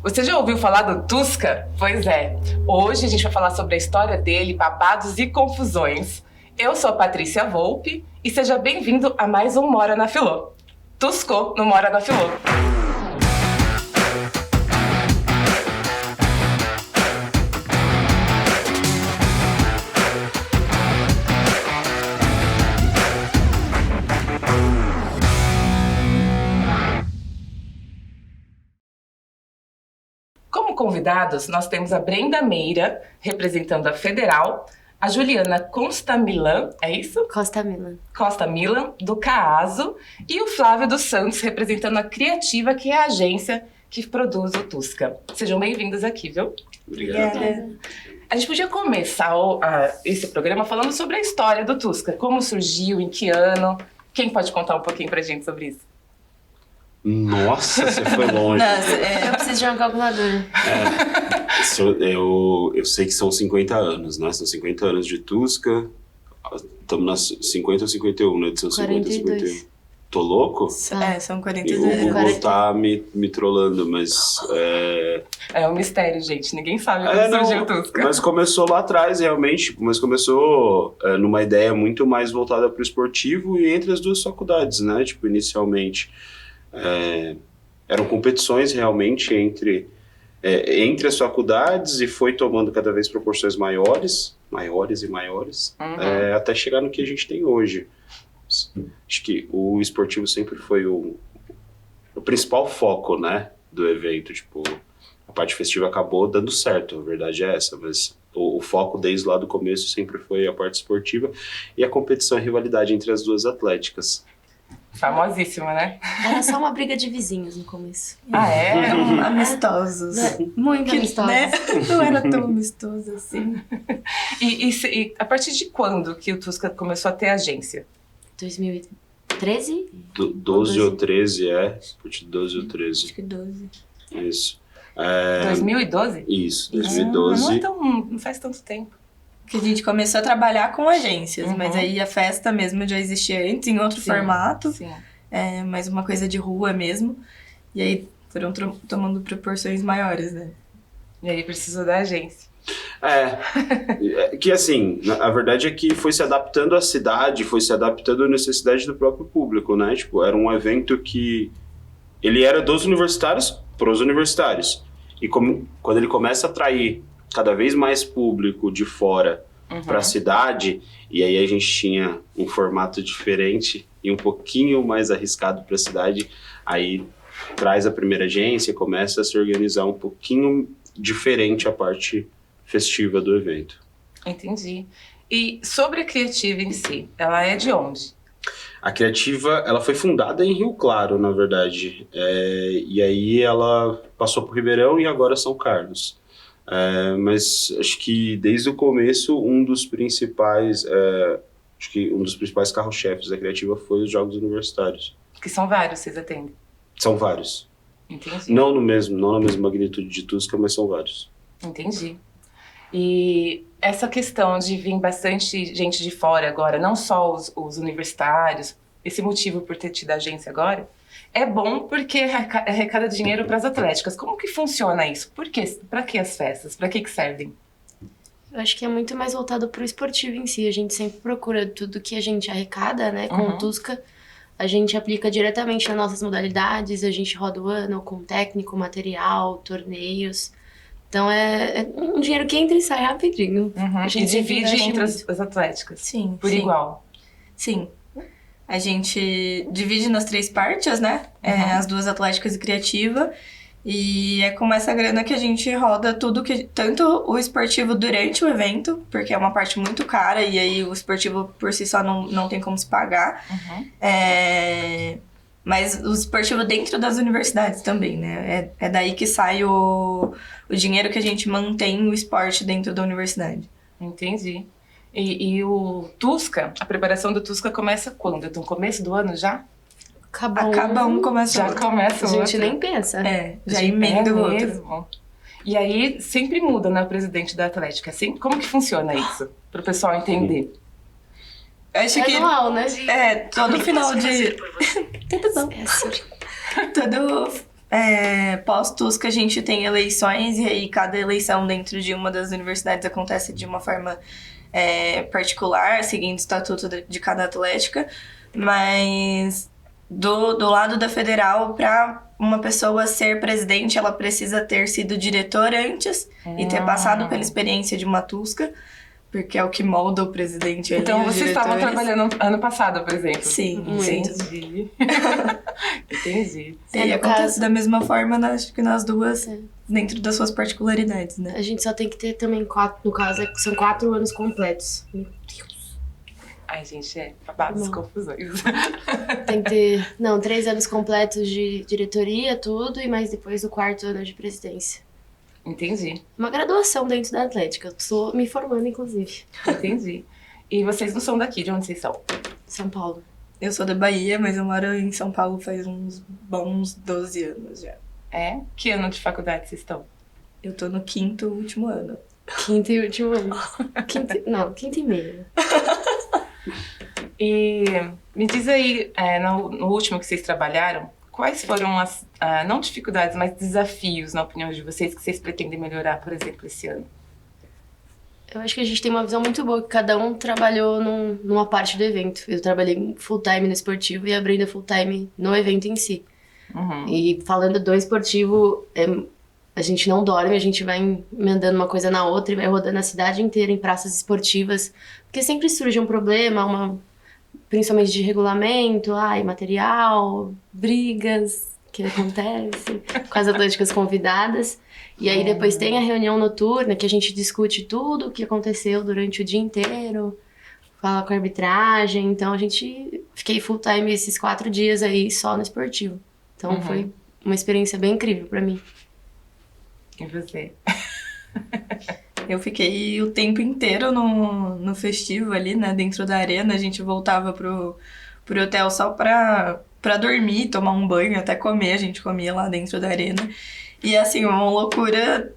Você já ouviu falar do Tusca? Pois é. Hoje a gente vai falar sobre a história dele, babados e confusões. Eu sou a Patrícia Volpe e seja bem-vindo a mais um Mora na Filô. Tuscou no Mora na Filô. Como convidados, nós temos a Brenda Meira, representando a Federal, a Juliana Costamilan, é isso? Costamilan, do CAASO, e o Flávio dos Santos, representando a Criativa, que é a agência que produz o Tusca. Sejam bem-vindos aqui, viu? Obrigada. A gente podia começar esse programa falando sobre a história do Tusca, como surgiu, em que ano. Quem pode contar um pouquinho pra gente sobre isso? Nossa, você foi longe. Eu preciso de uma calculadora. Eu sei que são 50 anos, né? São 50 anos de Tusca. Estamos nas 50 ou 51, na edição 50 ou 51. Tô louco? São 42. O Google tá me trollando, mas... É um mistério, gente. Ninguém sabe como surgiu o Tusca. Mas começou lá atrás, realmente. Mas começou numa ideia muito mais voltada para o esportivo e entre as duas faculdades, né? Tipo, inicialmente... eram competições realmente entre as faculdades e foi tomando cada vez proporções maiores, até chegar no que a gente tem hoje. Acho que o esportivo sempre foi o principal foco, né, do evento. Tipo, a parte festiva acabou dando certo, a verdade é essa, mas o foco desde lá do começo sempre foi a parte esportiva e a competição e rivalidade entre as duas atléticas. Famosíssima, né? Era só uma briga de vizinhos no começo. Ah, é? Amistosos. Muito amistosos. Né? Não era tão amistoso assim. E a partir de quando que o Tusca começou a ter agência? 2013? 12 ou 13, A partir de 12 ou 13. Acho que 12. Isso. 2012? Isso, 2012. Não faz tanto tempo. Que a gente começou a trabalhar com agências, mas aí a festa mesmo já existia antes, em outro formato. Sim. Mais uma coisa de rua mesmo. E aí foram tomando proporções maiores, né? E aí precisou da agência. Que assim, a verdade é que foi se adaptando à cidade, foi se adaptando à necessidade do próprio público, né? Tipo, era um evento que ele era dos universitários pros universitários. E quando ele começa a atrair cada vez mais público de fora para a cidade, e aí a gente tinha um formato diferente e um pouquinho mais arriscado para a cidade, aí traz a primeira agência e começa a se organizar um pouquinho diferente a parte festiva do evento. Entendi. E sobre a Criativa em si, ela é de onde? A Criativa, ela foi fundada em Rio Claro, na verdade, e aí ela passou por Ribeirão e agora São Carlos. Mas acho que desde o começo um dos principais carro-chefes da Criativa foi os Jogos Universitários. Que são vários, vocês atendem? São vários. Entendi. Não na mesma magnitude de Tusca, mas são vários. Entendi. E essa questão de vir bastante gente de fora agora, não só os universitários, esse motivo por ter tido agência agora, é bom porque arrecada dinheiro para as atléticas. Como que funciona isso? Por quê? Para que as festas? Para que servem? Eu acho que é muito mais voltado pro esportivo em si. A gente sempre procura tudo que a gente arrecada, né, com o Tusca. A gente aplica diretamente nas nossas modalidades, a gente roda o ano com técnico, material, torneios. Então é um dinheiro que entra e sai rapidinho. A gente divide entre as atléticas. Sim. Por igual. Sim. A gente divide nas 3 partes, né? As 2 atléticas e Criativa. E é com essa grana que a gente roda tudo tanto o esportivo durante o evento, porque é uma parte muito cara, e aí o esportivo por si só não tem como se pagar. Mas o esportivo dentro das universidades também, né? É daí que sai o dinheiro que a gente mantém o esporte dentro da universidade. Entendi. E o Tusca, a preparação do Tusca começa quando? No começo do ano já? Acaba um, começa já outro. Começa o outro. A gente nem pensa. Já emenda o outro. Mesmo. E aí sempre muda, né, o presidente da Atlética. Assim, como que funciona isso? Para o pessoal entender. Acho que anual, né? todo final de... Tudo bom. Todo pós-Tusca a gente tem eleições, e aí cada eleição dentro de uma das universidades acontece de uma forma particular, seguindo o estatuto de cada atlética, mas do lado da federal, para uma pessoa ser presidente, ela precisa ter sido diretora antes e ter passado pela experiência de uma Tusca, porque é o que molda o presidente ali. Então vocês estavam trabalhando ano passado, por exemplo? Sim, Entendi. Entendi. E acontece da mesma forma, acho que nas duas, dentro das suas particularidades, né? A gente só tem que ter também 4, no caso, são 4 anos completos. Meu Deus. Ai, gente, babadas, confusões. Tem que ter, 3 anos completos de diretoria, tudo, e mais depois o 4º ano de presidência. Entendi. Uma graduação dentro da Atlética. Eu tô me formando, inclusive. Entendi. E vocês não são daqui? De onde vocês são? São Paulo. Eu sou da Bahia, mas eu moro em São Paulo faz uns bons 12 anos já. É? Que ano de faculdade vocês estão? Eu tô no 5º último ano. 5º e último ano. 5º e meio. E me diz aí, no último que vocês trabalharam, quais foram as, não dificuldades, mas desafios, na opinião de vocês, que vocês pretendem melhorar, por exemplo, esse ano? Eu acho que a gente tem uma visão muito boa, que cada um trabalhou numa parte do evento. Eu trabalhei full time no esportivo e a Brenda full time no evento em si. Uhum. E falando do esportivo, a gente não dorme, a gente vai emendando uma coisa na outra e vai rodando a cidade inteira em praças esportivas, porque sempre surge um problema, principalmente de regulamento, material, brigas que acontecem com as atléticas convidadas. E aí depois tem a reunião noturna, que a gente discute tudo o que aconteceu durante o dia inteiro, fala com a arbitragem. Então fiquei full time esses 4 dias aí só no esportivo. Então foi uma experiência bem incrível pra mim. E você? Eu fiquei o tempo inteiro no festivo ali, né, dentro da arena. A gente voltava pro hotel só pra dormir, tomar um banho, até comer. A gente comia lá dentro da arena. E, assim, uma loucura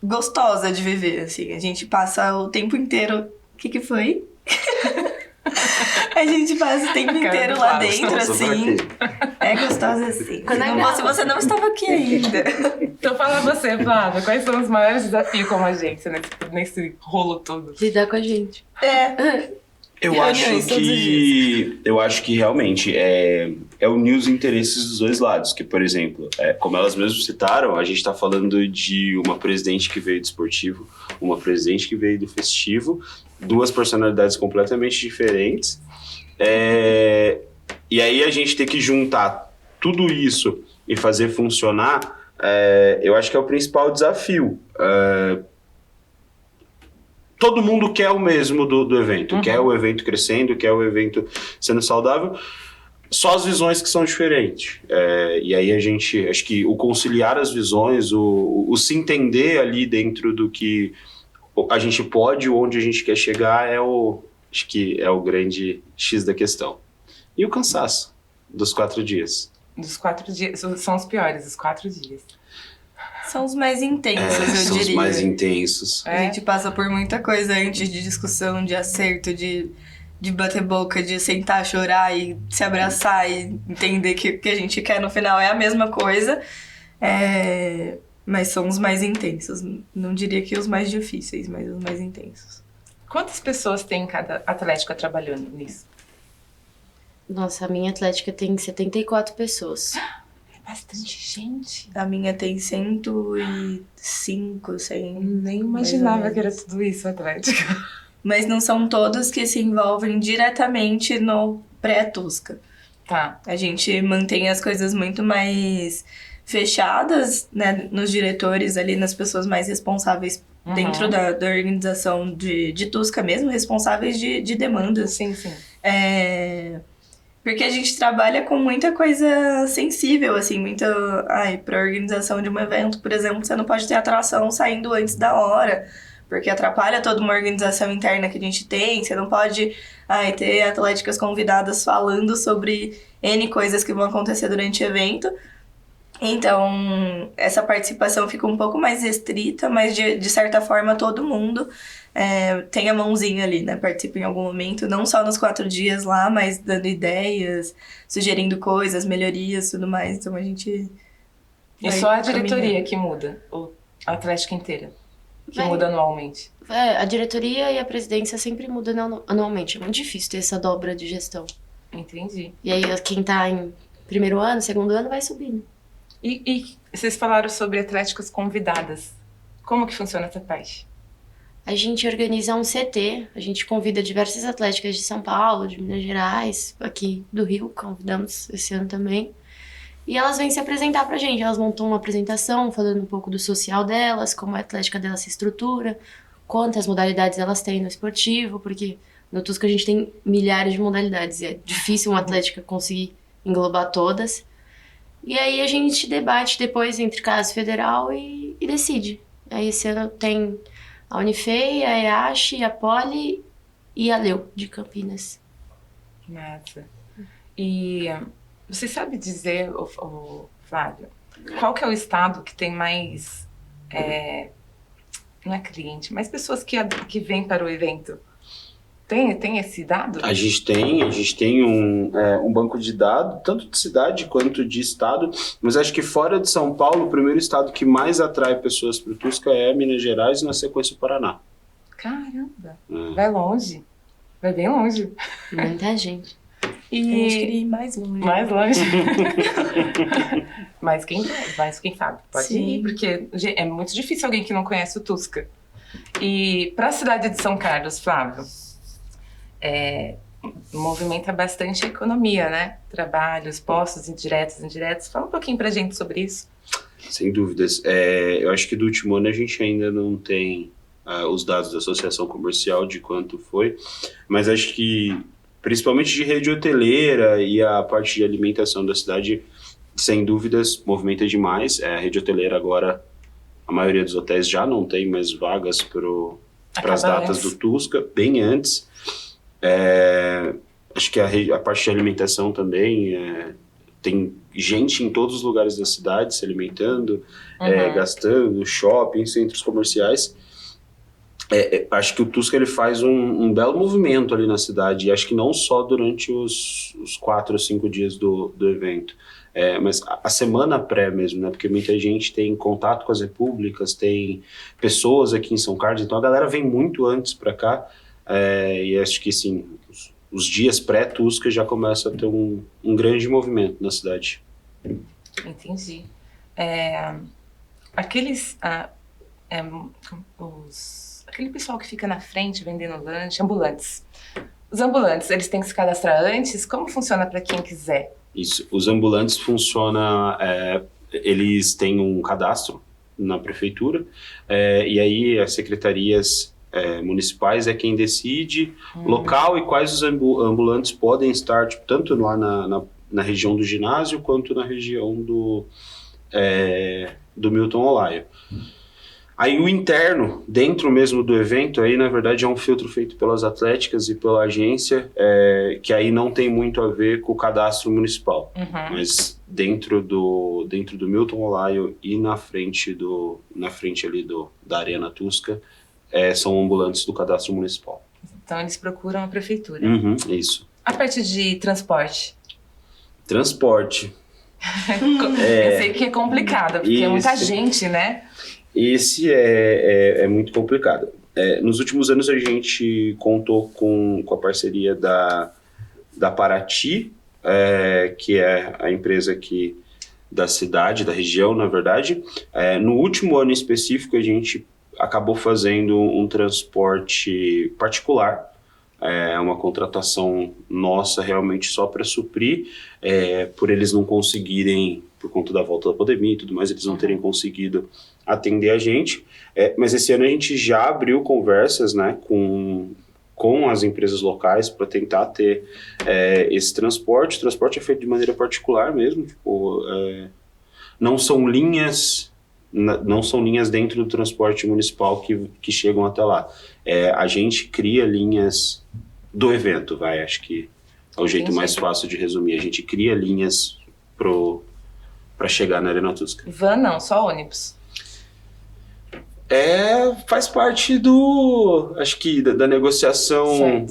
gostosa de viver, assim. A gente passa o tempo inteiro... O que foi? A gente passa o tempo inteiro lá dentro, assim. É gostosa, assim. Se você não estava aqui ainda. Então fala você, Flávia, quais são os maiores desafios como agência nesse rolo todo? Lidar com a gente. Eu acho que realmente é unir os interesses dos dois lados. Que, por exemplo, como elas mesmas citaram, a gente está falando de uma presidente que veio do esportivo, uma presidente que veio do festivo, 2 personalidades completamente diferentes. E aí a gente tem que juntar tudo isso e fazer funcionar, eu acho que é o principal desafio. Todo mundo quer o mesmo do evento, quer o evento crescendo, quer o evento sendo saudável, só as visões que são diferentes. E aí acho que o conciliar as visões, o se entender ali dentro do que a gente pode, onde a gente quer chegar, acho que é o grande X da questão. E o cansaço dos 4 dias. Dos 4 dias, são os piores, os 4 dias. São os mais intensos, eu diria. São os mais intensos. A gente passa por muita coisa antes de discussão, de acerto, de bater boca, de sentar, chorar e se abraçar e entender que o que a gente quer no final é a mesma coisa. Mas são os mais intensos. Não diria que os mais difíceis, mas os mais intensos. Quantas pessoas tem cada atlética trabalhando nisso? Nossa, a minha atlética tem 74 pessoas. Bastante gente. A minha tem 105, 100. Nem imaginava que era tudo isso, Atlética. Mas não são todos que se envolvem diretamente no pré-Tusca. Tá. A gente mantém as coisas muito mais fechadas, né, nos diretores ali, nas pessoas mais responsáveis dentro da organização de Tusca mesmo, responsáveis de demandas. Sim, sim. Porque a gente trabalha com muita coisa sensível, assim, muita... pra organização de um evento, por exemplo, você não pode ter atração saindo antes da hora, porque atrapalha toda uma organização interna que a gente tem. Você não pode ter atléticas convidadas falando sobre N coisas que vão acontecer durante o evento. Então, essa participação fica um pouco mais restrita, mas de certa forma todo mundo tem a mãozinha ali, né? Participa em algum momento, não só nos 4 dias lá, mas dando ideias, sugerindo coisas, melhorias, tudo mais. Então a gente E só a diretoria que muda? Ou a Atlética inteira? Que muda anualmente? A diretoria e a presidência sempre mudam anualmente. É muito difícil ter essa dobra de gestão. Entendi. E aí quem tá em primeiro ano, segundo ano, vai subindo. E vocês falaram sobre atléticas convidadas. Como que funciona essa parte? A gente organiza um CT, a gente convida diversas atléticas de São Paulo, de Minas Gerais, aqui do Rio, convidamos esse ano também. E elas vêm se apresentar pra gente, elas montam uma apresentação falando um pouco do social delas, como a atlética delas se estrutura, quantas modalidades elas têm no esportivo, porque no Tusca a gente tem milhares de modalidades e é difícil uma atlética conseguir englobar todas. E aí a gente debate depois entre CAS Federal e decide. Aí esse ano tem a Unifei, a EASH, a Poli e a Leu, de Campinas. Massa. E você sabe dizer, Flávio, qual que é o estado que tem mais, não é cliente, mas pessoas que vêm para o evento? Tem esse dado? A gente tem um banco de dados, tanto de cidade quanto de estado, mas acho que fora de São Paulo, o primeiro estado que mais atrai pessoas para o Tusca é Minas Gerais e na sequência o Paraná. Caramba, vai longe, vai bem longe. Muita gente. E a gente queria ir mais longe. Mais longe. Mas quem sabe, pode Sim. ir, porque é muito difícil alguém que não conhece o Tusca. E para a cidade de São Carlos, Flávio, movimenta bastante a economia, né? Trabalhos, postos indiretos. Fala um pouquinho pra gente sobre isso. Sem dúvidas. Eu acho que do último ano a gente ainda não tem os dados da associação comercial de quanto foi, mas acho que principalmente de rede hoteleira e a parte de alimentação da cidade, sem dúvidas, movimenta demais. A rede hoteleira agora, a maioria dos hotéis já não tem mais vagas para as datas do Tusca, bem antes. Acho que a parte de alimentação também, tem gente em todos os lugares da cidade se alimentando, gastando, shopping, centros comerciais. Acho que o Tusca ele faz um belo movimento ali na cidade, e acho que não só durante os 4 ou 5 dias do evento, mas a semana pré mesmo, né? Porque muita gente tem contato com as repúblicas, tem pessoas aqui em São Carlos, então a galera vem muito antes para cá, e acho que sim, os dias pré-Tusca já começa a ter um grande movimento na cidade. Entendi. Aquele pessoal que fica na frente vendendo lanche, ambulantes. Os ambulantes, eles têm que se cadastrar antes? Como funciona para quem quiser? Isso, os ambulantes funcionam, eles têm um cadastro na prefeitura, e aí as secretarias municipais é quem decide local e quais os ambulantes podem estar, tipo, tanto lá na região do ginásio quanto na região do Milton Olaio. Aí o interno, dentro mesmo do evento, aí na verdade é um filtro feito pelas atléticas e pela agência, que aí não tem muito a ver com o cadastro municipal. Mas dentro do Milton Olaio e na frente ali da Arena Tusca, são ambulantes do cadastro municipal. Então eles procuram a prefeitura. Isso. A parte de transporte? Transporte. Eu sei que é complicado, porque é muita gente, né? Esse é muito complicado. Nos últimos anos a gente contou com a parceria da Paraty, que é a empresa aqui da cidade, da região, na verdade. No último ano específico a gente acabou fazendo um transporte particular, uma contratação nossa realmente só para suprir, por eles não conseguirem, por conta da volta da pandemia e tudo mais, eles não terem conseguido atender a gente, mas esse ano a gente já abriu conversas, né, com as empresas locais para tentar ter esse transporte. O transporte é feito de maneira particular mesmo, tipo, não são linhas dentro do transporte municipal que chegam até lá. A gente cria linhas do evento, acho que é o jeito mais fácil de resumir. A gente cria linhas para chegar na Arena Tusca. Van não, só ônibus. Faz parte acho que da negociação,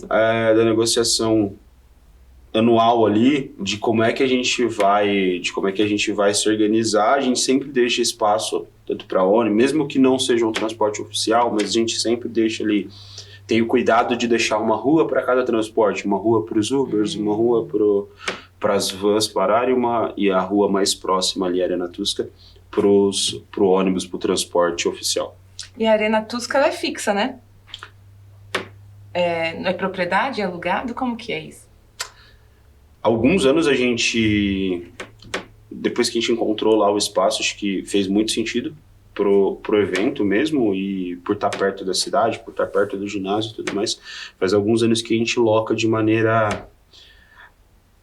anual ali de como é que a gente vai se organizar. A gente sempre deixa espaço tanto para ônibus, mesmo que não seja um transporte oficial, mas a gente sempre deixa ali, tem o cuidado de deixar uma rua para cada transporte, uma rua para os Ubers, uma rua para as vans pararem, e a rua mais próxima ali, a Arena Tusca, pro ônibus, pro transporte oficial. E a Arena Tusca, ela é fixa, né? Não é propriedade, é alugado? Como que é isso? Alguns anos depois que a gente encontrou lá o espaço, acho que fez muito sentido pro evento mesmo, e por estar perto da cidade, por estar perto do ginásio e tudo mais, faz alguns anos que a gente loca de maneira...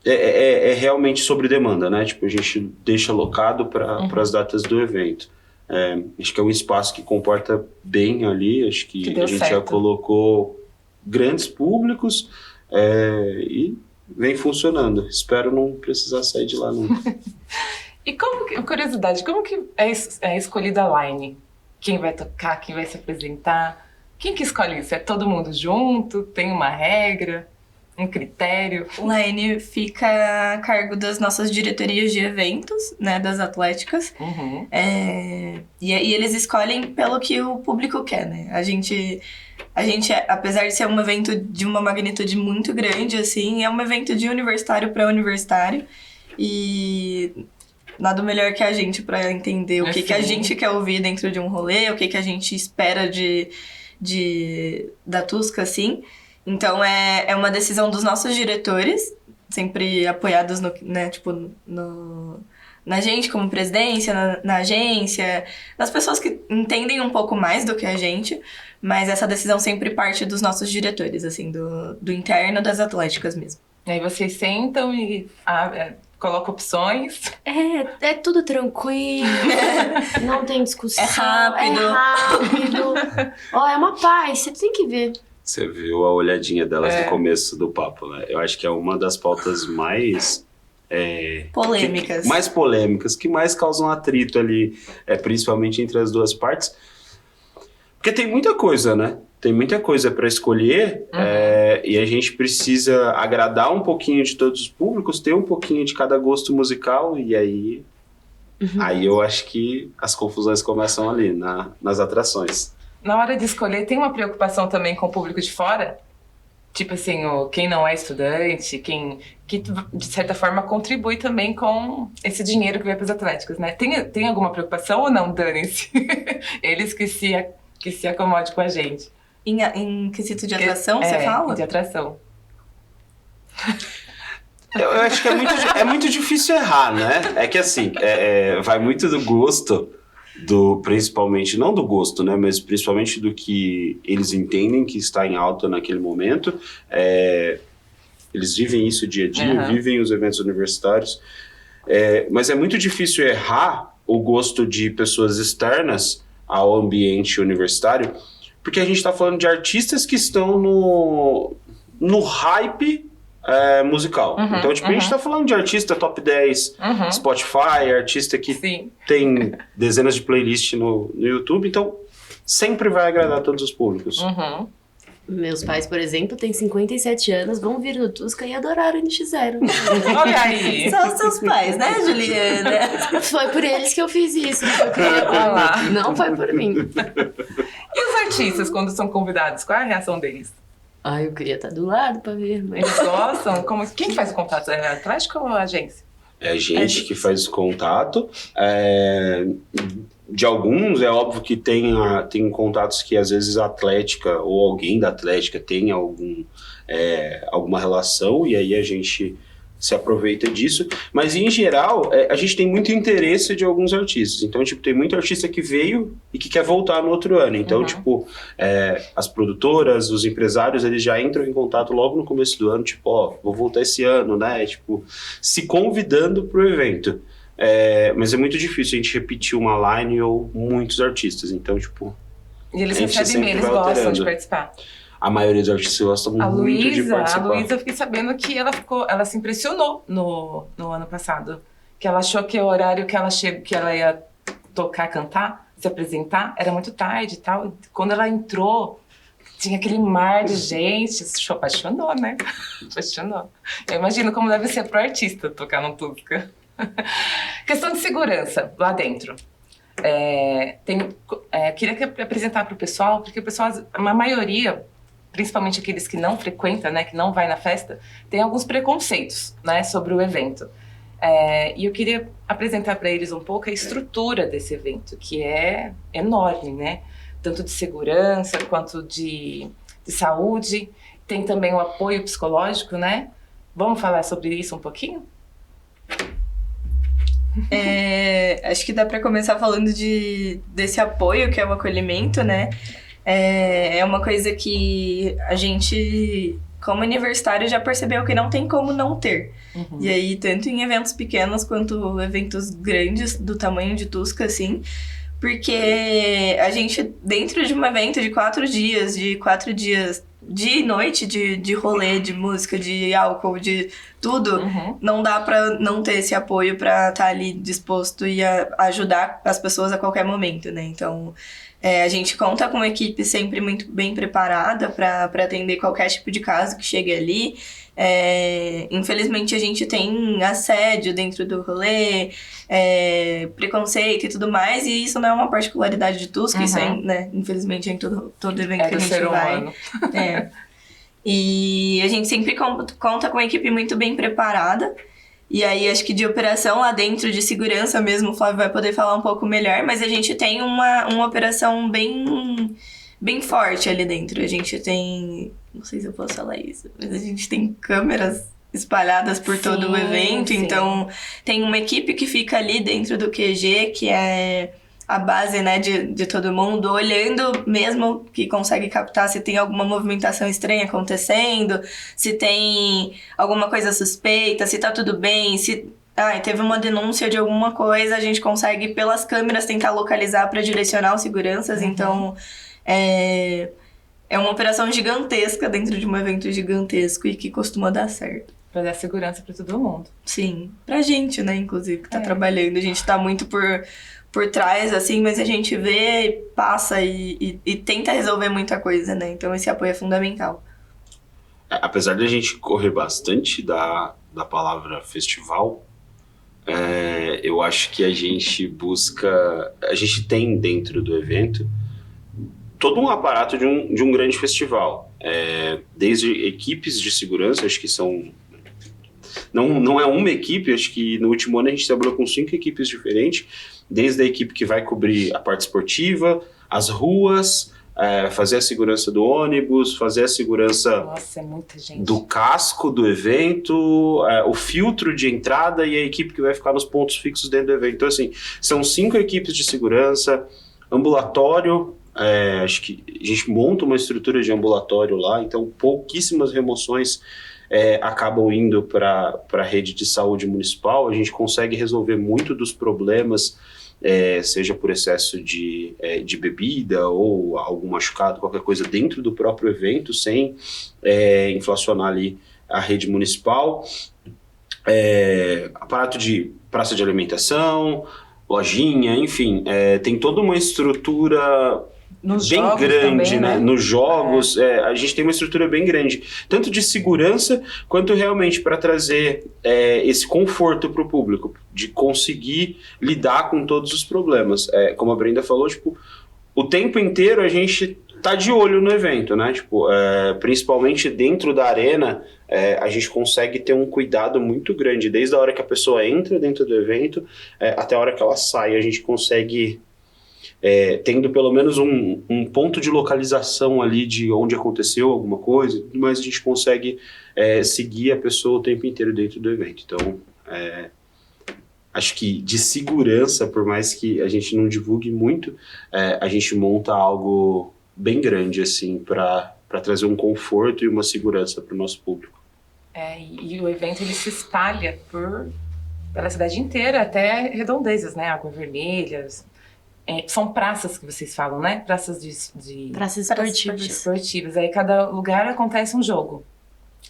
É realmente sobre demanda, né? Tipo, a gente deixa alocado para as datas do evento. Acho que é um espaço que comporta bem ali, acho que a gente já colocou grandes públicos, e vem funcionando. Espero não precisar sair de lá nunca. E curiosidade, como que é escolhida a line? Quem vai tocar, quem vai se apresentar? Quem que escolhe isso? É todo mundo junto? Tem uma regra? Um critério? O line fica a cargo das nossas diretorias de eventos, né, das atléticas. Uhum. E eles escolhem pelo que o público quer, né? A gente, apesar de ser um evento de uma magnitude muito grande, assim, é um evento de universitário para universitário. E nada melhor que a gente para entender o que a gente quer ouvir dentro de um rolê, o que a gente espera da Tusca, assim. Então, é uma decisão dos nossos diretores, sempre apoiados na gente como presidência, na agência, nas pessoas que entendem um pouco mais do que a gente, mas essa decisão sempre parte dos nossos diretores, assim, do interno das atléticas mesmo. E aí vocês sentam e colocam opções? É tudo tranquilo, não tem discussão. É rápido. É uma paz, você tem que ver. Você viu a olhadinha delas no começo do papo, né? Eu acho que é uma das pautas mais... polêmicas. Mais polêmicas, que mais causam atrito ali, principalmente entre as duas partes. Porque tem muita coisa, né? Tem muita coisa para escolher, e a gente precisa agradar um pouquinho de todos os públicos, ter um pouquinho de cada gosto musical, e aí eu acho que as confusões começam ali, nas atrações. Na hora de escolher, tem uma preocupação também com o público de fora? Tipo assim, quem não é estudante, que de certa forma contribui também com esse dinheiro que vai para os atléticos, né? Tem alguma preocupação ou não, dane-se? Eles que se acomodem com a gente. Em quesito de atração, você fala? De atração. Eu acho que é muito difícil errar, né? É que assim, vai muito do gosto, principalmente, não do gosto, né? Mas principalmente do que eles entendem que está em alta naquele momento. Eles vivem isso dia a dia, vivem os eventos universitários. Mas é muito difícil errar o gosto de pessoas externas ao ambiente universitário, porque a gente está falando de artistas que estão no hype musical. Então, tipo, a gente tá falando de artista top 10, Spotify, artista que tem dezenas de playlists no YouTube, então sempre vai agradar todos os públicos. Meus pais, por exemplo, têm 57 anos, vão vir no Tusca e adoraram o NX0. Olha aí! São os seus pais, né, Juliana? Foi por eles que eu fiz isso, não foi por mim. E os artistas, quando são convidados, qual é a reação deles? Eu queria estar do lado pra ver. Mas... Eles gostam? Quem faz o contato? É a Atlético ou a agência? É a gente que faz o contato. De alguns, é óbvio que tem contatos que às vezes a Atlética ou alguém da Atlética tem alguma relação, e aí a gente se aproveita disso. Mas, em geral, a gente tem muito interesse de alguns artistas. Então, tipo, tem muito artista que veio e que quer voltar no outro ano. Então, tipo, as produtoras, os empresários, eles já entram em contato logo no começo do ano, tipo, vou voltar esse ano, né? Tipo, se convidando pro evento. Mas é muito difícil a gente repetir uma line ou muitos artistas. Então, tipo... E eles recebem bem, eles gostam de participar. A maioria dos artistas gostam muito de participar. A Luísa, eu fiquei sabendo que ela se impressionou no ano passado. Que ela achou que o horário que ela ia tocar, cantar, se apresentar, era muito tarde e tal. Quando ela entrou, Tinha aquele mar de gente, se apaixonou, né? Apaixonou. Eu imagino como deve ser pro artista tocar no Tuska. Questão de segurança lá dentro. Queria apresentar para o pessoal, porque o pessoal, a maioria, principalmente aqueles que não frequentam, né, que não vai na festa, tem alguns preconceitos, né, sobre o evento. E eu queria apresentar para eles um pouco a estrutura desse evento, que é enorme, né? Tanto de segurança quanto de saúde. Tem também o apoio psicológico, né? Vamos falar sobre isso um pouquinho? Acho que dá para começar falando desse apoio, que é o acolhimento, né? É uma coisa que a gente, como universitário, já percebeu que não tem como não ter. Uhum. E aí, tanto em eventos pequenos quanto eventos grandes, do tamanho de Tuska, assim, porque a gente, dentro de um evento de 4 dias, de noite, de rolê, de música, de álcool, de tudo, não dá pra não ter esse apoio pra estar ali disposto e ajudar as pessoas a qualquer momento, né? Então, a gente conta com uma equipe sempre muito bem preparada pra atender qualquer tipo de caso que chegue ali. Infelizmente, a gente tem assédio dentro do rolê, preconceito e tudo mais, e isso não é uma particularidade de Tuska, isso né? Infelizmente é em todo evento que a gente vai. E a gente sempre conta com uma equipe muito bem preparada. E aí, acho que de operação lá dentro, de segurança mesmo, o Flávio vai poder falar um pouco melhor, mas a gente tem uma operação bem forte ali dentro. A gente tem... Não sei se eu posso falar isso, mas a gente tem câmeras espalhadas por todo o evento. Sim. Então, tem uma equipe que fica ali dentro do QG, que é a base, né, de todo mundo, olhando mesmo, que consegue captar se tem alguma movimentação estranha acontecendo, se tem alguma coisa suspeita, se tá tudo bem, se teve uma denúncia de alguma coisa, a gente consegue pelas câmeras tentar localizar para direcionar os seguranças. Então, é uma operação gigantesca dentro de um evento gigantesco e que costuma dar certo. Pra dar segurança pra todo mundo. Sim, pra gente, né, inclusive, que tá trabalhando. A gente tá muito por trás, assim, mas a gente vê, passa e tenta resolver muita coisa, né? Então esse apoio é fundamental. Apesar de a gente correr bastante da palavra festival, eu acho que a gente tem dentro do evento todo um aparato de um grande festival. Desde equipes de segurança, acho que são... Não é uma equipe, acho que no último ano a gente trabalhou com 5 equipes diferentes, desde a equipe que vai cobrir a parte esportiva, as ruas, fazer a segurança do ônibus, fazer a segurança do casco do evento, o filtro de entrada e a equipe que vai ficar nos pontos fixos dentro do evento. Então, assim, são 5 equipes de segurança, ambulatório. Acho que a gente monta uma estrutura de ambulatório lá, então pouquíssimas remoções acabam indo para a rede de saúde municipal. A gente consegue resolver muito dos problemas, seja por excesso de bebida ou algum machucado, qualquer coisa dentro do próprio evento, sem inflacionar ali a rede municipal. Aparato de praça de alimentação, lojinha, enfim, tem toda uma estrutura bem grande, também, né? Nos jogos, a gente tem uma estrutura bem grande, tanto de segurança, quanto realmente para trazer esse conforto para o público, de conseguir lidar com todos os problemas. Como a Brenda falou, tipo, o tempo inteiro a gente tá de olho no evento, né? Tipo, principalmente dentro da arena, a gente consegue ter um cuidado muito grande, desde a hora que a pessoa entra dentro do evento, até a hora que ela sai. A gente consegue... tendo pelo menos um ponto de localização ali de onde aconteceu alguma coisa, mas a gente consegue seguir a pessoa o tempo inteiro dentro do evento. Então, acho que de segurança, por mais que a gente não divulgue muito, a gente monta algo bem grande, assim, para trazer um conforto e uma segurança para o nosso público. E o evento ele se espalha pela cidade inteira, até redondezas, né? Água Vermelha. São praças que vocês falam, né? Praças de... Praças esportivas. Aí cada lugar acontece um jogo.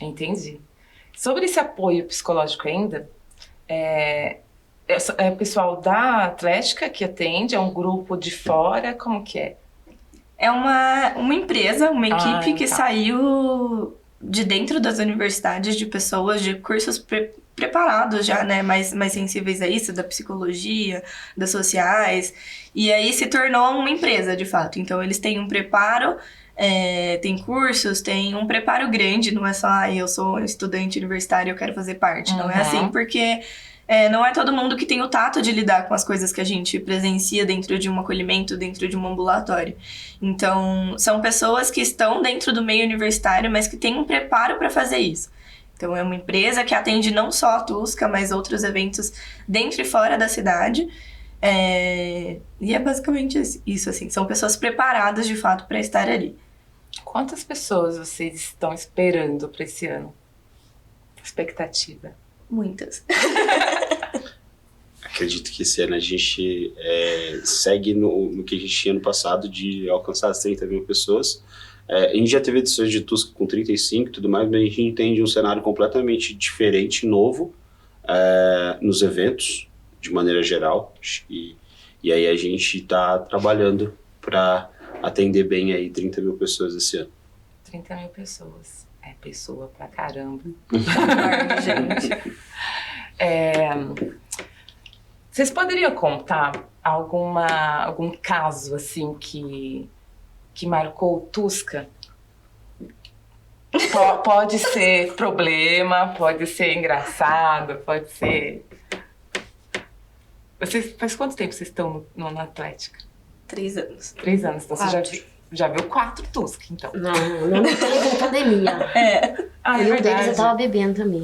Entendi. Sobre esse apoio psicológico ainda, é o pessoal da Atlética que atende, é um grupo de fora, como que é? É uma empresa, uma equipe que saiu de dentro das universidades de pessoas de cursos preparados já, né? Mais sensíveis a isso, da psicologia, das sociais. E aí se tornou uma empresa, de fato. Então, eles têm um preparo, tem cursos, tem um preparo grande. Não é só, eu sou estudante universitário, eu quero fazer parte. Não é assim, porque... não é todo mundo que tem o tato de lidar com as coisas que a gente presencia dentro de um acolhimento, dentro de um ambulatório. Então, são pessoas que estão dentro do meio universitário, mas que têm um preparo para fazer isso. Então, é uma empresa que atende não só a Tusca, mas outros eventos dentro e fora da cidade. E é basicamente isso, assim. São pessoas preparadas, de fato, para estar ali. Quantas pessoas vocês estão esperando para esse ano? Expectativa? Muitas. Acredito que esse ano a gente segue no que a gente tinha no passado de alcançar as 30 mil pessoas. A gente já teve edições de Tusca com 35 e tudo mais, mas a gente entende um cenário completamente diferente, novo, nos eventos, de maneira geral. E aí a gente está trabalhando para atender bem aí 30 mil pessoas esse ano. 30 mil pessoas. É pessoa pra caramba. Gente. Vocês poderiam contar algum caso, assim, que marcou o Tusca? Pode ser problema, pode ser engraçado, pode ser... Faz quanto tempo vocês estão no Atlética? 3 anos. 3 anos, então 4. Você já viu 4 Tusca, então. Não teve na pandemia. É deles verdade. eu tava bebendo também.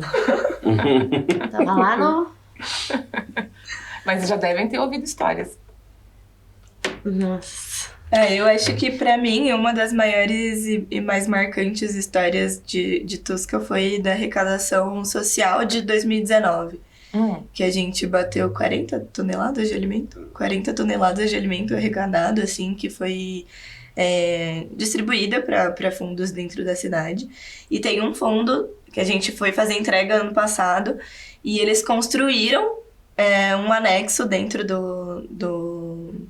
Tava lá no... Mas já devem ter ouvido histórias. Nossa. Eu acho que pra mim uma das maiores e mais marcantes histórias de Tusca foi da arrecadação social de 2019. Que a gente bateu 40 toneladas de alimento. 40 toneladas de alimento arrecadado, assim, que foi distribuída para fundos dentro da cidade. E tem um fundo que a gente foi fazer entrega ano passado e eles construíram um anexo dentro do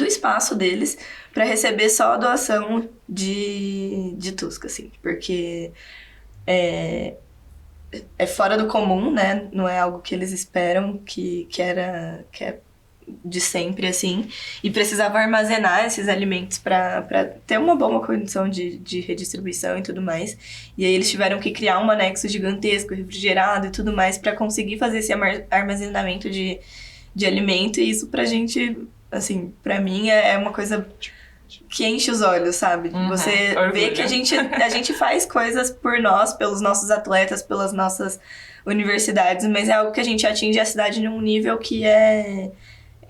espaço deles para receber só a doação de Tusca, assim, porque é fora do comum, né? Não é algo que eles esperam, que é de sempre, assim, e precisava armazenar esses alimentos para ter uma boa condição de redistribuição e tudo mais. E aí eles tiveram que criar um anexo gigantesco, refrigerado e tudo mais, para conseguir fazer esse armazenamento de alimento. E isso pra gente, assim, pra mim é uma coisa que enche os olhos, sabe? Você vê que a gente faz coisas por nós, pelos nossos atletas, pelas nossas universidades, mas é algo que a gente atinge a cidade num nível que é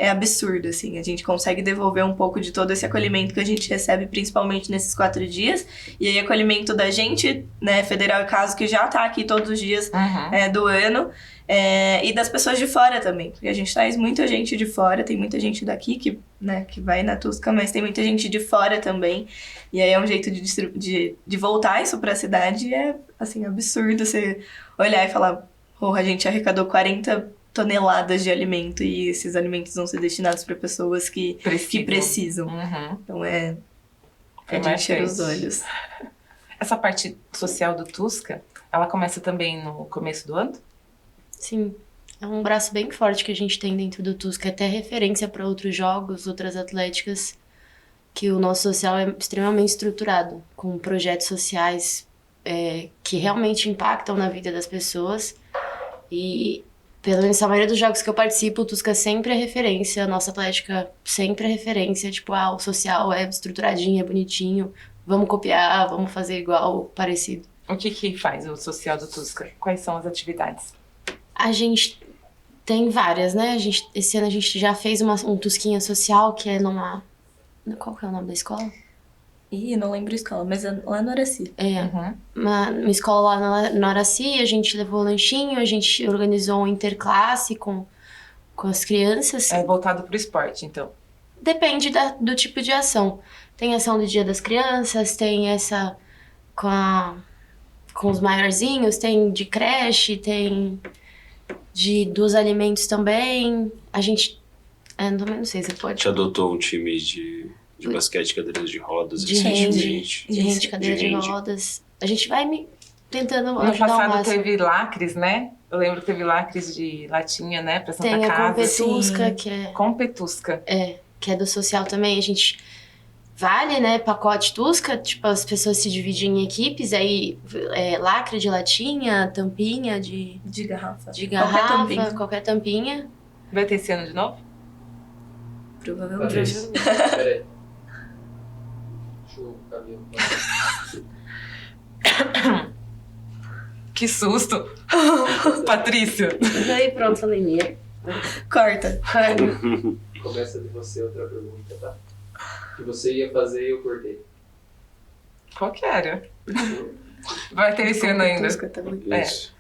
absurdo, assim. A gente consegue devolver um pouco de todo esse acolhimento que a gente recebe, principalmente nesses 4 dias. E aí, acolhimento da gente, né, Federal e Caso, que já tá aqui todos os dias do ano. E das pessoas de fora também. Porque a gente traz muita gente de fora, tem muita gente daqui que vai na Tusca, mas tem muita gente de fora também. E aí é um jeito de voltar isso pra cidade. E é, assim, absurdo você olhar e falar, porra, a gente arrecadou 40 toneladas de alimento e esses alimentos vão ser destinados para pessoas que precisam. Então é de encher os olhos. Essa parte social do Tusca, ela começa também no começo do ano? Sim, é um braço bem forte que a gente tem dentro do Tusca, até referência para outros jogos, outras atléticas, que o nosso social é extremamente estruturado, com projetos sociais que realmente impactam na vida das pessoas. E pelo menos a maioria dos jogos que eu participo, o Tusca sempre é referência, a nossa atlética sempre é referência, tipo, o social é estruturadinho, é bonitinho, vamos copiar, vamos fazer igual, parecido. O que faz o social do Tusca? Quais são as atividades? A gente tem várias, né? Esse ano a gente já fez um Tusquinha social, que é numa... Qual que é o nome da escola? Não lembro a escola, mas é lá no Araci. Uma escola lá no Araci, a gente levou lanchinho, a gente organizou um interclasse com as crianças. É voltado pro esporte, então? Depende do tipo de ação. Tem ação do Dia das Crianças, tem essa com os maiorzinhos, tem de creche, tem dos alimentos também. A gente... não sei, você pode... Te adotou um time de de basquete, cadeiras de rodas, de rende, cadeira de rodas. A gente vai tentando ajudar no passado teve lacres, né? Eu lembro que teve lacres de latinha, né? Pra Santa Casa. Tem a Competusca, que é... Competusca. Que é do social também. A gente vale, né? Pacote Tusca. Tipo, as pessoas se dividem em equipes. Aí, lacre de latinha, tampinha de garrafa. De garrafa, qualquer tampinha. Vai ter esse ano de novo? Provavelmente. Peraí. Deixa eu caminho. Que susto! Patrícia! E aí, pronto, falei minha. Corta. Começa de você outra pergunta, tá? Que você ia fazer e eu cortei. Qual que era? Vai ter esse ano ainda. Isso.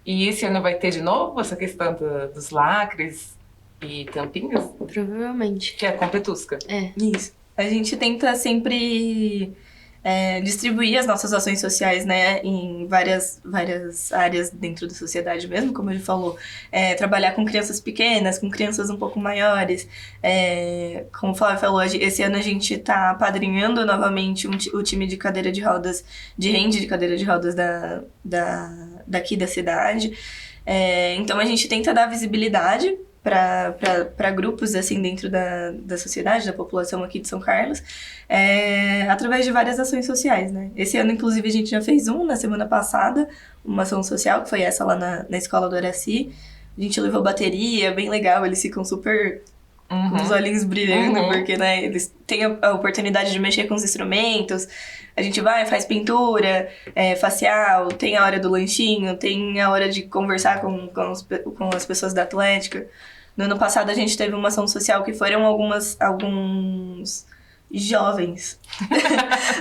E esse ano vai ter de novo essa questão dos lacres e tampinhas? Provavelmente. Que é a Competusca. Isso. A gente tenta sempre distribuir as nossas ações sociais, né, em várias áreas dentro da sociedade mesmo, como ele falou. Trabalhar com crianças pequenas, com crianças um pouco maiores. Como o Flávio falou, esse ano a gente está apadrinhando novamente o time de cadeira de rodas, de rende de cadeira de rodas daqui da cidade. Então a gente tenta dar visibilidade para grupos assim dentro da sociedade, da população aqui de São Carlos, através de várias ações sociais, né? Esse ano, inclusive, a gente já fez na semana passada, uma ação social, que foi essa lá na escola do Araci. A gente levou bateria, bem legal, eles ficam super com os olhinhos brilhando, porque, né, eles têm a oportunidade de mexer com os instrumentos. A gente faz pintura, facial, tem a hora do lanchinho, tem a hora de conversar com as pessoas da Atlética. No ano passado a gente teve uma ação social que foram alguns jovens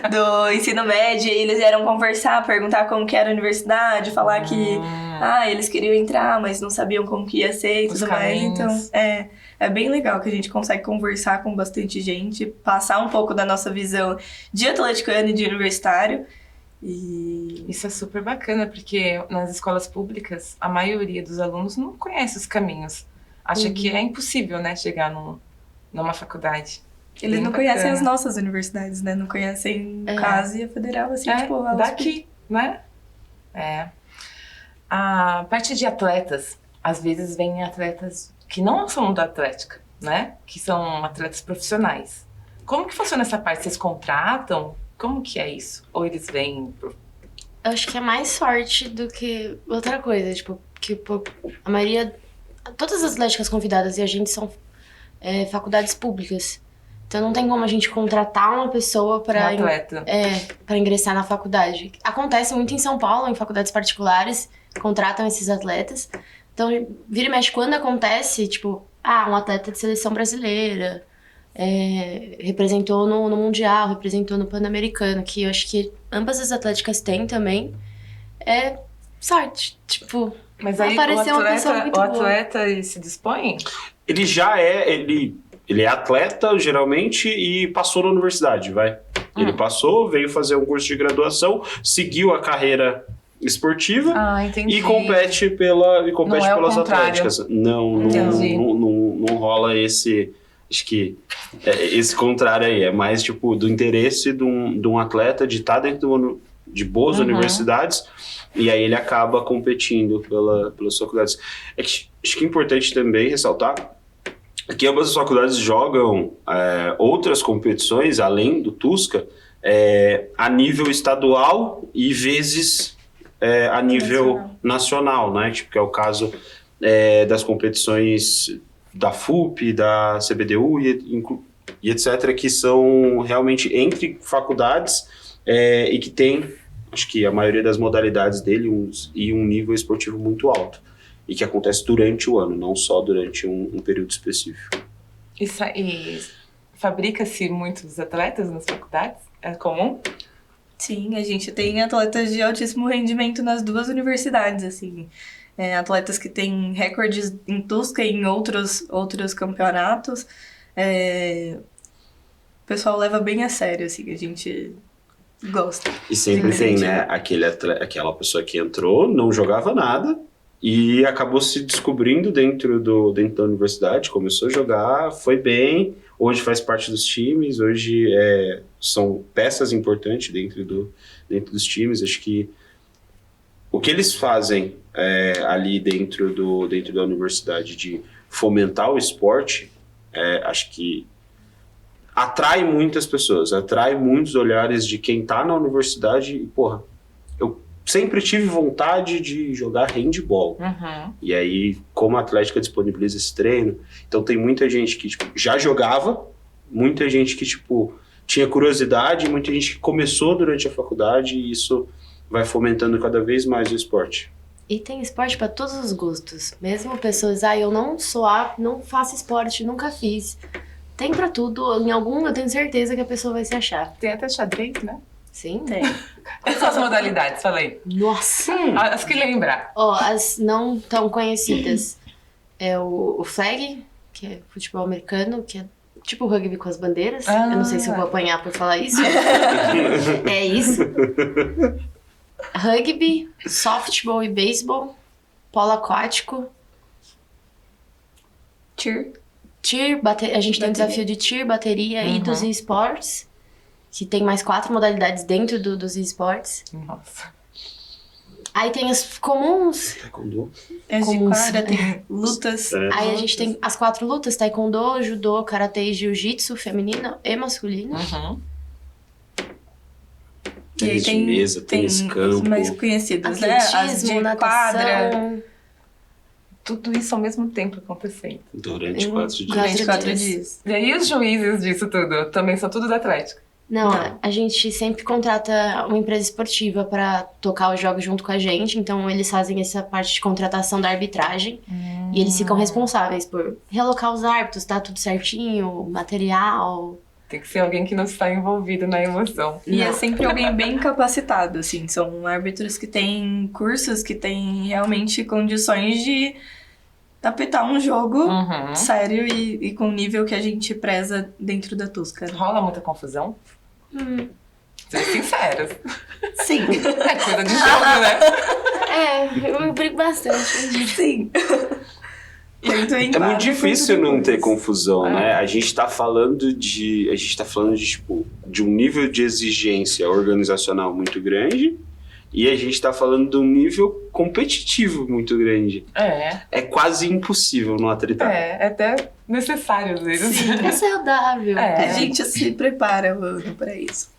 do ensino médio, e eles vieram conversar, perguntar como que era a universidade, falar que eles queriam entrar, mas não sabiam como que ia ser e tudo mais. Então, é bem legal que a gente consegue conversar com bastante gente, passar um pouco da nossa visão de atleticano e de universitário. E isso é super bacana, porque nas escolas públicas, a maioria dos alunos não conhece os caminhos. Acha que é impossível, né, chegar numa faculdade. Eles não conhecem as nossas universidades, né? Não conhecem o CAS e a Federal, assim, tipo... Daqui, né? A parte de atletas, às vezes vêm atletas que não são da Atlética, né? Que são atletas profissionais. Como que funciona essa parte? Vocês contratam? Como que é isso? Ou eles vêm... Eu acho que é mais sorte do que outra coisa. Tipo, que a maioria... Todas as atléticas convidadas e a gente são faculdades públicas. Então não tem como a gente contratar uma pessoa para ingressar na faculdade. Acontece muito em São Paulo, em faculdades particulares, contratam esses atletas. Então, vira e mexe, quando acontece, tipo, um atleta de seleção brasileira, representou no Mundial, representou no Pan-Americano, que eu acho que ambas as atléticas têm também, sorte, tipo... Mas aí o atleta ele se dispõe? Ele já ele é atleta, geralmente, e passou na universidade, Ele passou, veio fazer um curso de graduação, seguiu a carreira esportiva e compete pelas atléticas. Não rola esse... Acho que esse contrário aí, é mais tipo do interesse de um atleta de estar dentro de boas universidades, e aí ele acaba competindo pelas faculdades. Acho que é importante também ressaltar que ambas as faculdades jogam outras competições, além do Tusca, a nível estadual e vezes a nível nacional, né? Tipo, que é o caso das competições da FUP, da CBDU e etc., que são realmente entre faculdades e que tem, acho que a maioria das modalidades dele um nível esportivo muito alto. E que acontece durante o ano, não só durante um período específico. E fabrica-se muitos atletas nas faculdades? É comum? Sim, a gente tem atletas de altíssimo rendimento nas duas universidades, assim. Atletas que têm recordes em Tusca e em outros campeonatos. O pessoal leva bem a sério, assim, a gente gosta. E sempre tem, né, aquela pessoa que entrou, não jogava nada, e acabou se descobrindo dentro da universidade, começou a jogar, foi bem, hoje faz parte dos times, hoje são peças importantes dentro dos times. Acho que o que eles fazem ali dentro da universidade de fomentar o esporte, acho que atrai muitas pessoas, atrai muitos olhares de quem tá na universidade e, porra, eu sempre tive vontade de jogar handball. Uhum. E aí, como a Atlética disponibiliza esse treino, então tem muita gente que, tipo, já jogava, muita gente que, tipo, tinha curiosidade, muita gente que começou durante a faculdade e isso vai fomentando cada vez mais o esporte. E tem esporte para todos os gostos. Mesmo pessoas, eu não faço esporte, nunca fiz. Tem pra tudo, em algum eu tenho certeza que a pessoa vai se achar. Tem até xadrez, né? Sim, tem. Quais são as modalidades? Falei. Nossa! As que lembra. As não tão conhecidas. É o flag, que é futebol americano, que é tipo o rugby com as bandeiras. Eu não sei se eu vou apanhar por falar isso. É isso. Rugby, softball e beisebol, polo aquático. Cheer, a gente tem o desafio de cheer, bateria e dos esportes, que tem mais 4 modalidades dentro dos esportes. Nossa. Aí tem as comuns. Taekwondo. quadra, tem lutas. Aí a gente tem as 4 lutas: taekwondo, judô, karatê e jiu-jitsu feminino e masculino. Uhum. Tênis de mesa, tênis campo. Os mais conhecidos, né? As de natação, quadra. Tudo isso ao mesmo tempo acontecendo. Durante 4 dias. Durante 4 dias. E aí os juízes disso tudo também são tudo da Atlética? Não, a gente sempre contrata uma empresa esportiva pra tocar os jogos junto com a gente. Então eles fazem essa parte de contratação da arbitragem. E eles ficam responsáveis por realocar os árbitros, tá tudo certinho, material. Tem que ser alguém que não está envolvido na emoção. E é sempre alguém bem capacitado, assim. São árbitros que têm cursos, que têm realmente condições de apitar um jogo sério e com o nível que a gente preza dentro da Tusca. Rola muita confusão? Ser sinceros. Sim. É coisa de jogo, né? Eu brigo bastante. Sim. É muito difícil não ter confusão, né? A gente tá falando de tipo, de um nível de exigência organizacional muito grande e a gente tá falando de um nível competitivo muito grande. É quase impossível não atritar. É até necessário às vezes. Sim. É saudável. A gente se prepara o ano pra isso.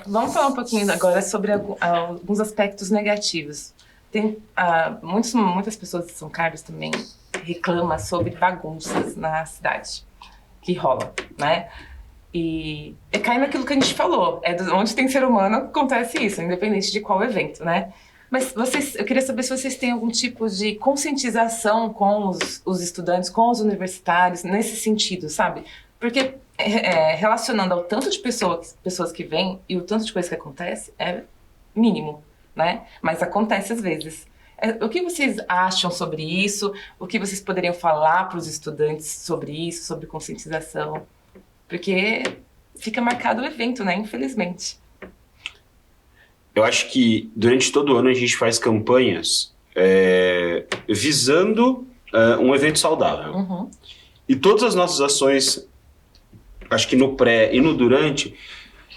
Vamos falar um pouquinho agora sobre alguns aspectos negativos. Tem muitas pessoas de São Carlos também reclamam sobre bagunças na cidade que rola, né? E cai naquilo que a gente falou, onde tem ser humano acontece isso, independente de qual evento, né? Mas eu queria saber se vocês têm algum tipo de conscientização com os estudantes, com os universitários, nesse sentido, sabe? Porque relacionando ao tanto de pessoas que vêm e o tanto de coisa que acontece, é mínimo, né? Mas acontece às vezes. O que vocês acham sobre isso? O que vocês poderiam falar para os estudantes sobre isso, sobre conscientização? Porque fica marcado o evento, né? Infelizmente. Eu acho que durante todo o ano a gente faz campanhas visando um evento saudável. E todas as nossas ações, acho que no pré e no durante,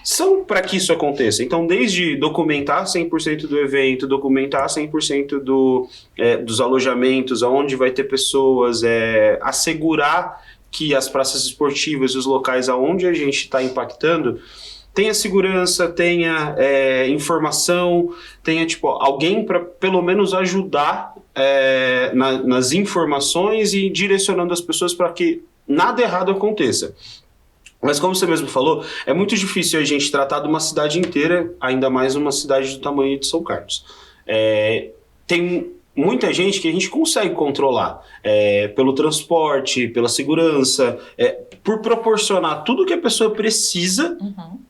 são para que isso aconteça. Então, desde documentar 100% do evento, documentar 100% dos alojamentos, aonde vai ter pessoas, assegurar que as praças esportivas e os locais aonde a gente está impactando tenha segurança, tenha informação, tenha tipo, alguém para pelo menos ajudar nas informações e direcionando as pessoas para que nada errado aconteça. Mas como você mesmo falou, é muito difícil a gente tratar de uma cidade inteira, ainda mais uma cidade do tamanho de São Carlos. Tem muita gente que a gente consegue controlar pelo transporte, pela segurança, por proporcionar tudo que a pessoa precisa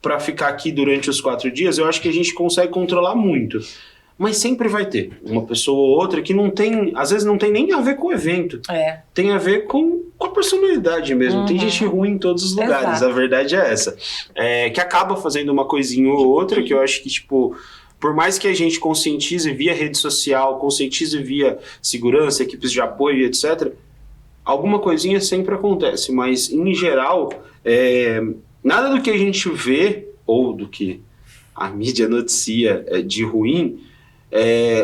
para ficar aqui durante os 4 dias, eu acho que a gente consegue controlar muito. Mas sempre vai ter uma pessoa ou outra que não tem, às vezes não tem nem a ver com o evento. Tem a ver com a personalidade mesmo. Tem gente ruim em todos os lugares, Exato. a verdade é essa. Que acaba fazendo uma coisinha ou outra, que eu acho que, tipo, por mais que a gente conscientize via rede social, conscientize via segurança, equipes de apoio, etc., alguma coisinha sempre acontece, mas em geral, nada do que a gente vê ou do que a mídia noticia de ruim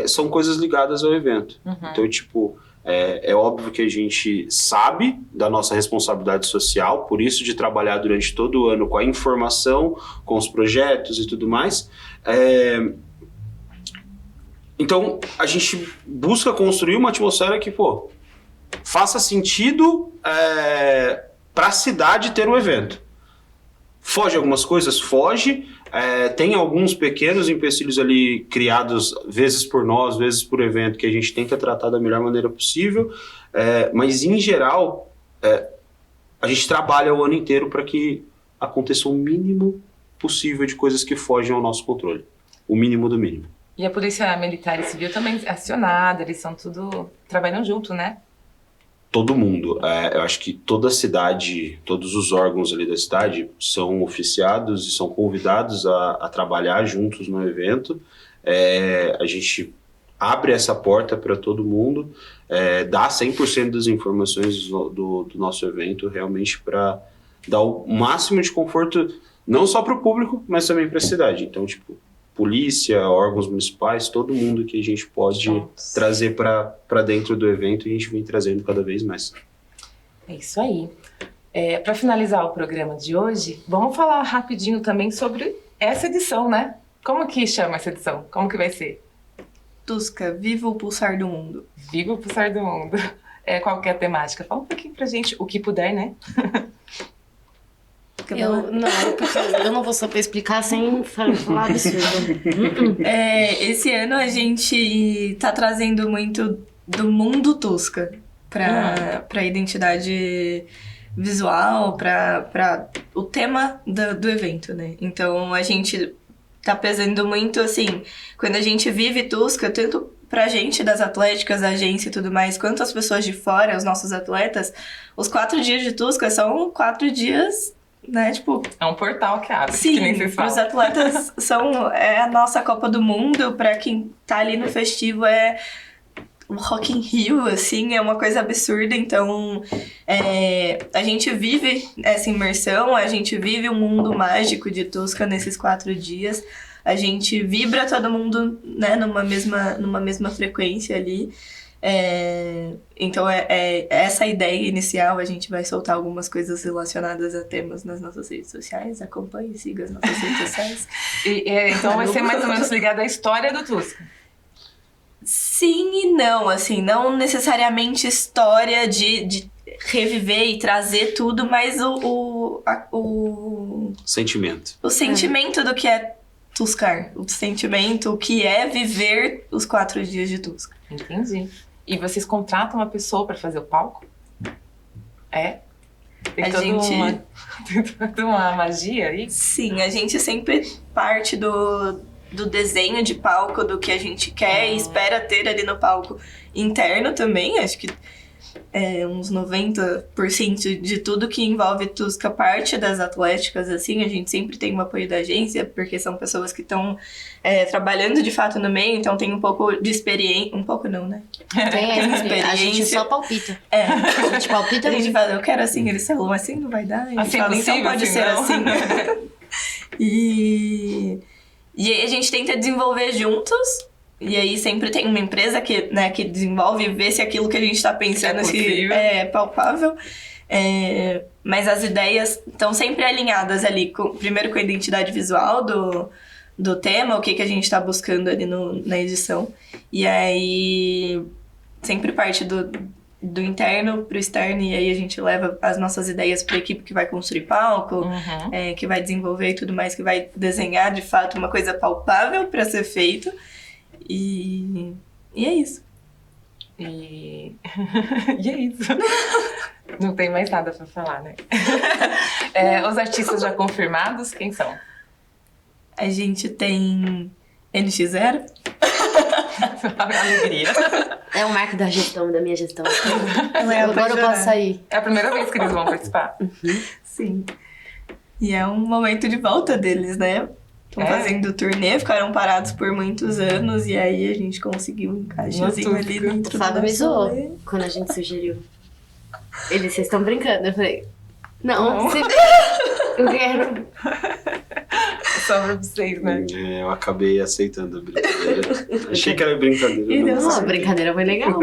são coisas ligadas ao evento. Então, tipo, é óbvio que a gente sabe da nossa responsabilidade social, por isso de trabalhar durante todo o ano com a informação, com os projetos e tudo mais. Então, a gente busca construir uma atmosfera que, pô, faça sentido para a cidade ter um evento. Foge algumas coisas? Foge. Tem alguns pequenos empecilhos ali criados, vezes por nós, vezes por evento, que a gente tem que tratar da melhor maneira possível. Mas, em geral, a gente trabalha o ano inteiro para que aconteça o mínimo possível de coisas que fogem ao nosso controle. O mínimo do mínimo. E a Polícia Militar e Civil também é acionada, eles são tudo... trabalham junto, né? Todo mundo. Eu acho que toda a cidade, todos os órgãos ali da cidade são oficiados e são convidados a trabalhar juntos no evento. A gente abre essa porta para todo mundo, dá 100% das informações do nosso evento realmente para dar o máximo de conforto, não só para o público, mas também para a cidade. Então, tipo, polícia, órgãos municipais, todo mundo que a gente pode trazer para dentro do evento, e a gente vem trazendo cada vez mais. É isso aí. Para finalizar o programa de hoje, vamos falar rapidinho também sobre essa edição, né? Como que chama essa edição? Como que vai ser? Tusca, Viva o Pulsar do Mundo. Viva o Pulsar do Mundo. Qual que é a temática? Fala um pouquinho pra gente, o que puder, né? Eu não vou saber explicar sem falar absurdo. Esse ano a gente tá trazendo muito do mundo Tusca pra identidade visual, pra o tema do evento, né? Então a gente tá pesando muito, assim, quando a gente vive Tusca, tanto pra gente das atléticas, da agência e tudo mais, quanto as pessoas de fora, os nossos atletas, os 4 dias de Tusca são 4 dias... Né? Tipo, é um portal que abre. Sim, que nem vocês falam. Os atletas é a nossa Copa do Mundo. Pra quem tá ali no festivo o Rock in Rio, assim, é uma coisa absurda. Então, a gente vive essa imersão, a gente vive um mundo mágico de Tusca nesses 4 dias. A gente vibra todo mundo, né, numa mesma frequência ali. Então essa ideia inicial. A gente vai soltar algumas coisas relacionadas a temas nas nossas redes sociais. Acompanhe e siga as nossas redes sociais. Então vai ser mais ou menos ligado à história do Tusca. Sim e não, assim, não necessariamente história de reviver e trazer tudo, mas o sentimento. O sentimento do que é Tuscar, o sentimento, o que é viver os 4 dias de Tusca. Entendi. E vocês contratam uma pessoa para fazer o palco? Tem toda uma magia aí? Sim, a gente sempre parte do desenho de palco, do que a gente quer e espera ter ali no palco interno também. Acho que uns 90% de tudo que envolve Tusca parte das atléticas, assim. A gente sempre tem um apoio da agência, porque são pessoas que estão trabalhando de fato no meio, então tem um pouco de experiência. Um pouco não, né? Tem experiência. A gente só palpita. A gente palpita. A gente fala, eu quero assim, eles falam, assim não vai dar. Assim fala, possível, então pode assim, ser não. assim. E aí a gente tenta desenvolver juntos. E aí sempre tem uma empresa que desenvolve e vê se aquilo que a gente está pensando é palpável. Mas as ideias estão sempre alinhadas ali, primeiro com a identidade visual do tema, o que a gente está buscando ali na edição. E aí sempre parte do interno para o externo, e aí a gente leva as nossas ideias para a equipe que vai construir palco, que vai desenvolver e tudo mais, que vai desenhar de fato uma coisa palpável para ser feito. E é isso. E é isso. Não tem mais nada pra falar, né? Os artistas já confirmados, quem são? A gente tem NX0. Alegria. É o marco da gestão, da minha gestão. Agora eu posso sair. É a primeira vez que eles vão participar. Sim. E é um momento de volta deles, né? Estão fazendo turnê, ficaram parados por muitos anos, e aí a gente conseguiu um encaixezinho ali dentro. O Fábio me zoou quando a gente sugeriu. Vocês estão brincando. Eu falei, não. Eu quero. Só pra vocês, né? Eu acabei aceitando a brincadeira. Achei que era brincadeira. Não, a brincadeira foi legal, pô.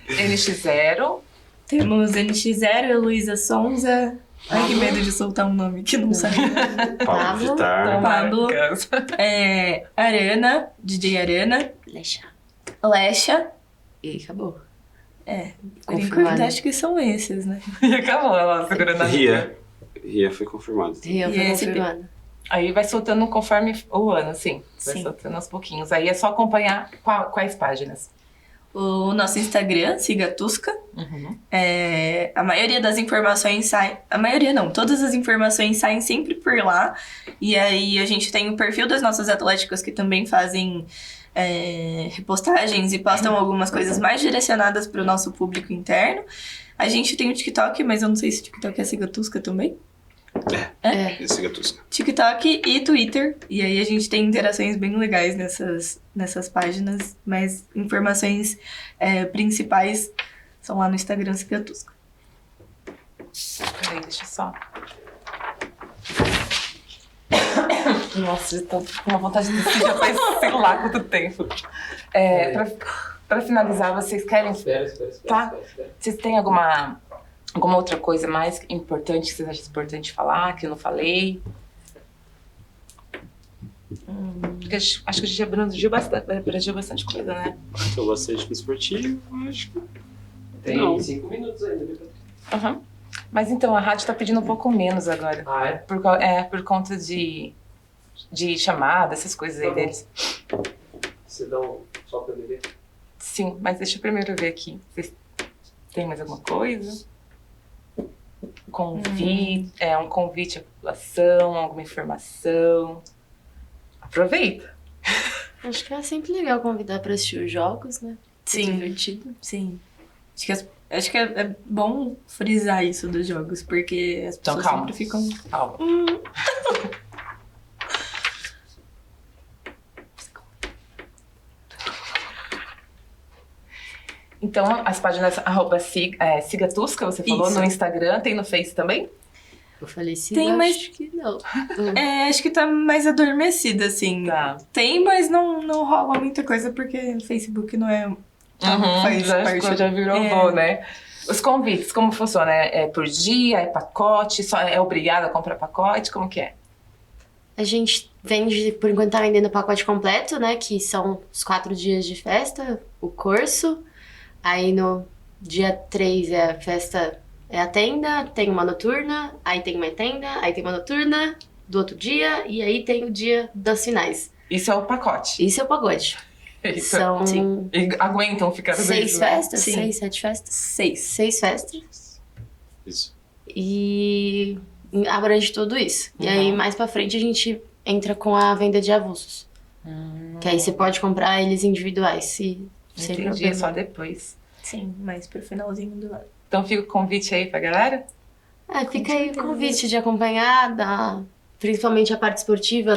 NX0. Temos NX0, Heloísa Sonza. Ai, que medo de soltar um nome que não sabe. Pablo Vittar. Pablo. Arana, DJ Arana. Lecha. E acabou. Por enquanto acho que são esses, né? E acabou ela segurando a Ria foi confirmado. Ria foi confirmado. Aí vai soltando conforme o ano, assim. Vai Sim. soltando aos pouquinhos. Aí é só acompanhar quais páginas. O nosso Instagram, Siga Tusca. Uhum. A maioria das informações sai... A maioria não, todas as informações saem sempre por lá. E aí a gente tem o perfil das nossas atléticas que também fazem repostagens e postam algumas coisas mais direcionadas para o nosso público interno. A gente tem o TikTok, mas eu não sei se o TikTok é Siga Tusca também. É Siga Tusca. TikTok e Twitter. E aí a gente tem interações bem legais nessas páginas, mas informações principais são lá no Instagram Siga Tusca. Peraí, deixa eu só... Nossa, eu tô com uma vontade de decidir já faz sei lá quanto tempo. Pra finalizar, vocês querem... Espera. Vocês têm alguma outra coisa mais importante que vocês acham importante falar, que eu não falei? Porque acho que a gente abrangiu bastante coisa, né? Então, bastante esportivo, acho que... Tem 5 minutos ainda, viu? Uhum. Mas então, a rádio tá pedindo um pouco menos agora. Ah, é? Por conta de chamada, essas coisas aí deles. Você dá só pra eu ver? Sim, mas deixa eu primeiro ver aqui. Vocês têm mais alguma coisa? Um convite à população, alguma informação. Aproveita. Acho que é sempre legal convidar pra assistir os jogos, né? Sim. Divertido. Sim. Acho que é bom frisar isso dos jogos, porque as pessoas sempre ficam... Calma. Então, as páginas Siga Tusca, você falou, Isso. no Instagram, tem no Face também? Eu falei sim, Tem, mas- acho que não. acho que tá mais adormecida, assim. Tá. Tem, mas não rola muita coisa, porque o Facebook não é... faz parte. Já virou voo, né? Os convites, como funciona? É por dia, é pacote, só é obrigado a comprar pacote? Como que é? A gente vende, por enquanto tá vendendo o pacote completo, né? Que são os 4 dias de festa, o curso. Aí no dia 3 é a festa, é a tenda, tem uma noturna, aí tem uma tenda, aí tem uma noturna do outro dia, e aí tem o dia das finais. Isso é o pacote. Isso é o pacote. São Sim. E aguentam ficar 6 festas? Sim. 6, 7 festas? 6. 6 festas. Isso. E abrange tudo isso. E aí, mais pra frente, a gente entra com a venda de avulsos. Que aí você pode comprar eles individuais, sem Entendi, problema. só depois. Sim, mais pro finalzinho do ano. Então fica o convite aí pra galera? Fica aí o convite de acompanhar, principalmente a parte esportiva,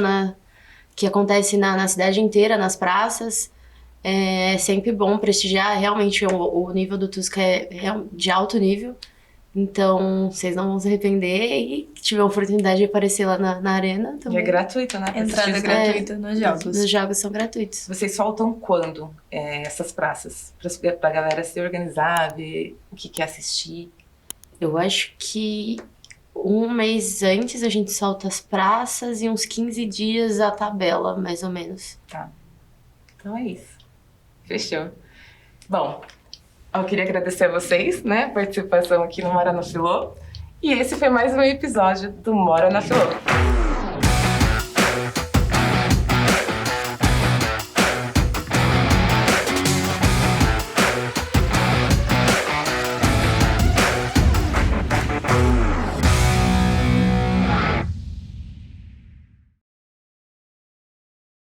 que acontece na cidade inteira, nas praças. É sempre bom prestigiar, realmente o nível do Tusca é de alto nível. Então, vocês não vão se arrepender e tiver a oportunidade de aparecer lá na arena E também. é gratuito, né? pra Entrada assistir. gratuita nos jogos. Os jogos são gratuitos. Vocês soltam quando essas praças? Pra galera se organizar, ver o que quer assistir. Eu acho que um mês antes a gente solta as praças e uns 15 dias a tabela, mais ou menos. Então é isso. Fechou. Bom, eu queria agradecer a vocês, né, a participação aqui no Mora na Filô. E esse foi mais um episódio do Mora na Filô.